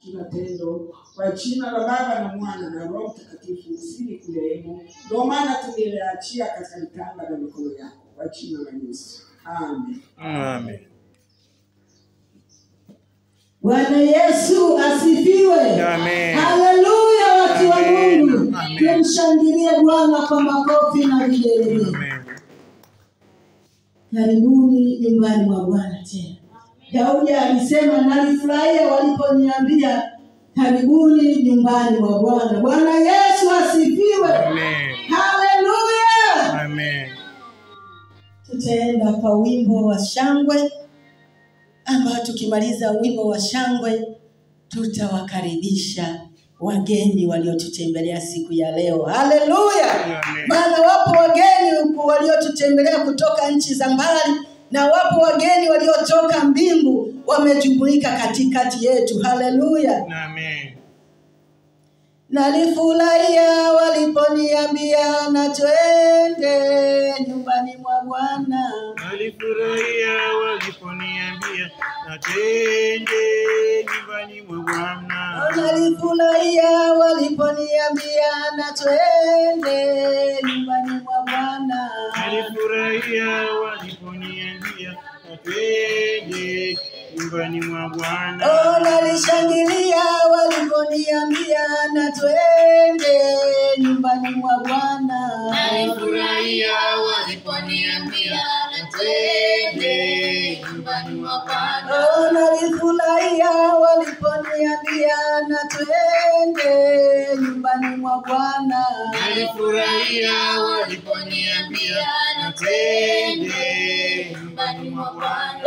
kila tendo kwa jina la Baba na Mwana na Roho Mtakatifu usili kulehemu. Ndio maana tumeliachia katika mitanga na mikono yako kwa jina la Yesu. Amen. Amen. Bwana Yesu asifiwe. Amen. Haleluya watu wa Mungu. Amen. Tumshangilie Bwana kwa makofi na vigelegele. Amen. Karibuni nyumbani mwa Bwana tena. Daudi alisema nalifurahia waliponiambia karibuni nyumbani mwa Bwana. Bwana Yesu asifiwe. Amen. Haleluya. Amen. Tutaenda kwa wimbo wa shangwe, ambao tukimaliza wimbo wa shangwe tutawakaribisha wageni waliotutembelea siku ya leo. Haleluya. Maana wapo wageni waliotutembelea kutoka nchi za mbali na wapo wageni waliotoka mbingu wamejumuika katikati yetu. Haleluya. Amen. Nalifurahia waliponiambia na twende nyumbani mwa Bwana. Nalifurahia waliponiambia na twende nyumbani mwa Bwana. Nalifurahia waliponiambia na twende nyumbani mwa Bwana. Nalifurahia waliponiambia na twende nyumbani mwa Bwana. Nalishangilia waliponiambia na twende nyumbani mwa Bwana. Nalifurahia waliponiambia na twende nyumbani mwa Bwana. Nalifurahia waliponiambia na twende nyumbani mwa Bwana. Nalifurahia waliponiambia na twende nyumbani mwa Bwana.